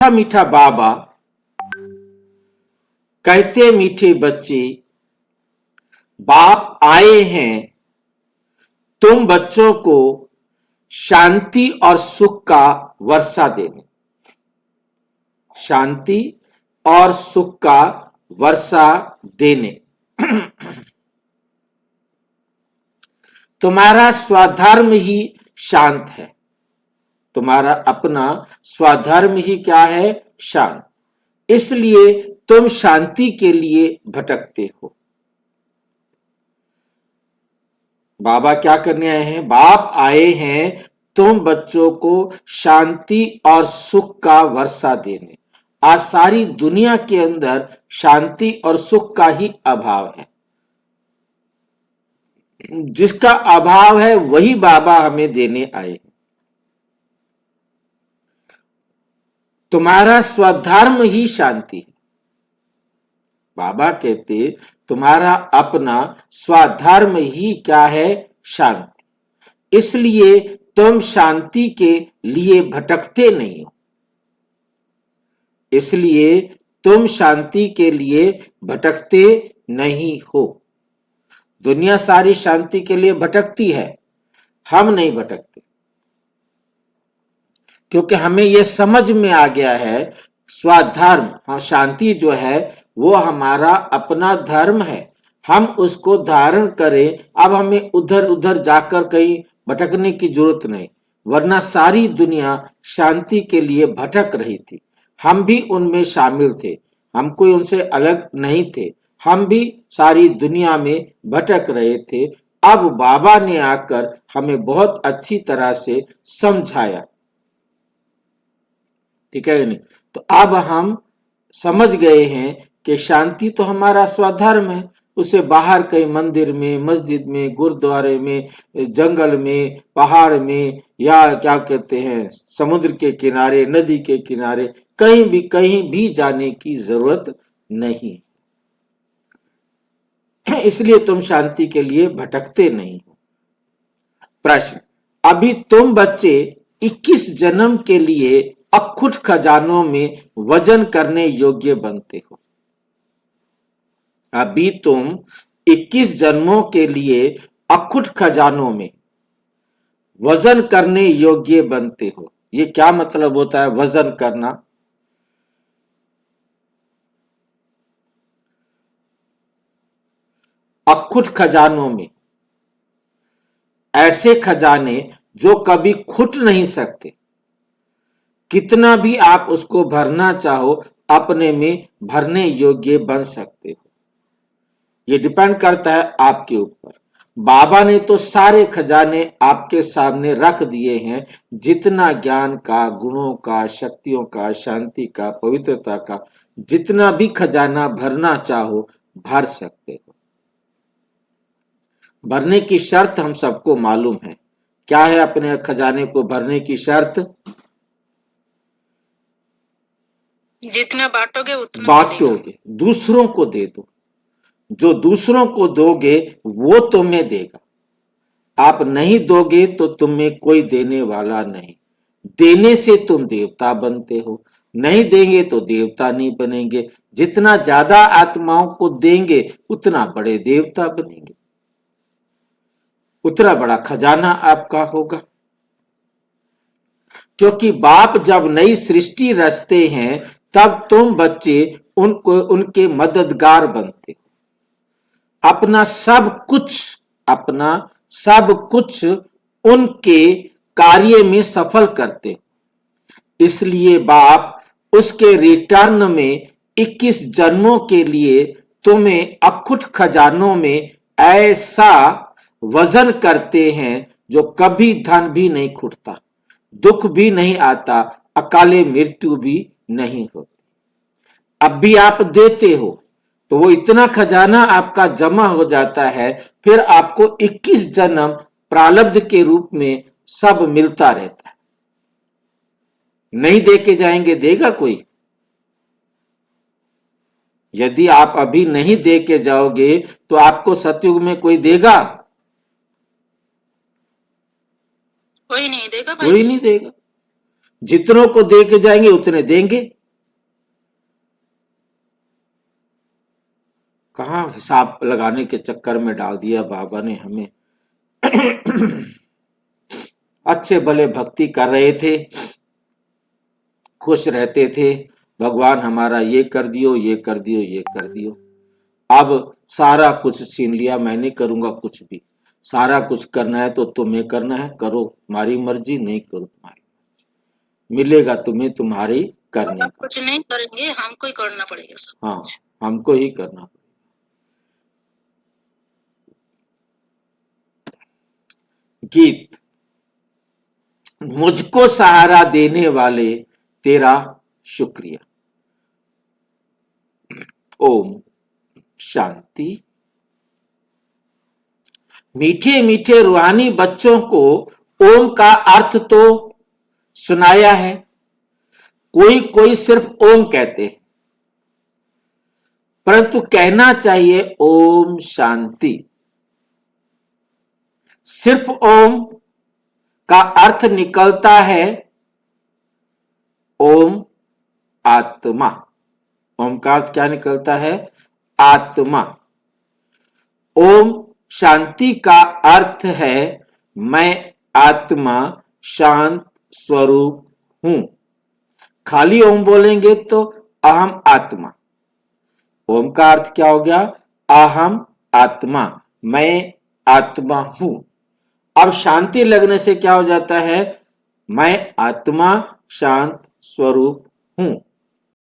मीठा मीठा बाबा कहते मीठे बच्चे, बाप आए हैं तुम बच्चों को शांति और सुख का वर्षा देने। शांति और सुख का वर्षा देने। तुम्हारा स्वधर्म ही शांत है। तुम्हारा अपना स्वधर्म ही क्या है? शांत। इसलिए तुम शांति के लिए भटकते हो। बाबा क्या करने आए हैं? बाप आए हैं तुम बच्चों को शांति और सुख का वर्षा देने। आज सारी दुनिया के अंदर शांति और सुख का ही अभाव है। जिसका अभाव है वही बाबा हमें देने आए हैं। तुम्हारा स्वधर्म ही शांति है। बाबा कहते तुम्हारा अपना स्वधर्म ही क्या है? शांति। इसलिए तुम शांति के लिए भटकते नहीं हो। इसलिए तुम शांति के लिए भटकते नहीं हो। दुनिया सारी शांति के लिए भटकती है, हम नहीं भटकते, क्योंकि हमें यह समझ में आ गया है स्वधर्म। हाँ, शांति जो है वो हमारा अपना धर्म है, हम उसको धारण करें। अब हमें उधर उधर जाकर कहीं भटकने की जरूरत नहीं, वरना सारी दुनिया शांति के लिए भटक रही थी। हम भी उनमें शामिल थे, हम कोई उनसे अलग नहीं थे। हम भी सारी दुनिया में भटक रहे थे। अब बाबा ने आकर हमें बहुत अच्छी तरह से समझाया, ठीक है नहीं? तो अब हम समझ गए हैं कि शांति तो हमारा स्वधर्म है। उसे बाहर कहीं मंदिर में, मस्जिद में, गुरुद्वारे में, जंगल में, पहाड़ में, या क्या कहते हैं समुद्र के किनारे, नदी के किनारे, कहीं भी जाने की जरूरत नहीं। इसलिए तुम शांति के लिए भटकते नहीं हो। प्रश्न, अभी तुम बच्चे 21 जन्म के लिए अखुट खजानों में वजन करने योग्य बनते हो। अभी तुम 21 जन्मों के लिए अखुट खजानों में वजन करने योग्य बनते हो। ये क्या मतलब होता है वजन करना? अखुट खजानों में, ऐसे खजाने जो कभी खुट नहीं सकते। कितना भी आप उसको भरना चाहो अपने में भरने योग्य बन सकते हो। ये डिपेंड करता है आपके ऊपर। बाबा ने तो सारे खजाने आपके सामने रख दिए हैं। जितना ज्ञान का, गुणों का, शक्तियों का, शांति का, पवित्रता का, जितना भी खजाना भरना चाहो भर सकते हो। भरने की शर्त हम सबको मालूम है। क्या है अपने खजाने को भरने की शर्त? जितना बांटोगे उतना बांटोगे, दूसरों को दे दो। जो दूसरों को दोगे वो तुम्हें देगा। आप नहीं दोगे तो तुम्हें कोई देने वाला नहीं। देने से तुम देवता बनते हो, नहीं देंगे तो देवता नहीं बनेंगे। जितना ज्यादा आत्माओं को देंगे उतना बड़े देवता बनेंगे, उतना बड़ा खजाना आपका होगा। क्योंकि बाप जब नई सृष्टि रचते हैं तब तुम बच्चे उनको उनके मददगार बनते हो। अपना सब कुछ उनके कार्य में सफल करते। इसलिए बाप उसके रिटर्न में 21 जन्मों के लिए तुम्हें अखुट खजानों में ऐसा वजन करते हैं जो कभी धन भी नहीं खुटता, दुख भी नहीं आता, अकाले मृत्यु भी नहीं होती। अब भी आप देते हो तो वो इतना खजाना आपका जमा हो जाता है, फिर आपको 21 जन्म प्रारब्ध के रूप में सब मिलता रहता है। नहीं दे के जाएंगे देगा कोई? यदि आप अभी नहीं दे के जाओगे तो आपको सतयुग में कोई देगा? कोई नहीं देगा भाई। कोई नहीं देगा। जितनों को दे के जाएंगे उतने देंगे। कहां हिसाब लगाने के चक्कर में डाल दिया बाबा ने हमें। अच्छे भले भक्ति कर रहे थे, खुश रहते थे, भगवान हमारा ये कर दियो, ये कर दियो, ये कर दियो। अब सारा कुछ छीन लिया, मैं नहीं करूंगा कुछ भी। सारा कुछ करना है तो तुम्हें करना है, करो तुम्हारी मर्जी, नहीं करो तुम्हारी मर्जी, मिलेगा तुम्हें तुम्हारी करने आप का। कुछ नहीं करेंगे, हमको ही करना पड़ेगा सब। हाँ, हमको ही करना पड़ेगा। गीत। मुझको सहारा देने वाले तेरा शुक्रिया। ओम शांति। मीठे मीठे रूहानी बच्चों को ओम का अर्थ तो सुनाया है। कोई कोई सिर्फ ओम कहते हैं, परंतु कहना चाहिए ओम शांति। सिर्फ ओम का अर्थ निकलता है ओम आत्मा। ओम का अर्थ क्या निकलता है? आत्मा। ओम शांति का अर्थ है मैं आत्मा शांत स्वरूप हूं। खाली ओम बोलेंगे तो अहम आत्मा। ओम का अर्थ क्या हो गया? अहम आत्मा, मैं आत्मा हूं। अब शांति लगने से क्या हो जाता है? मैं आत्मा शांत स्वरूप हूं।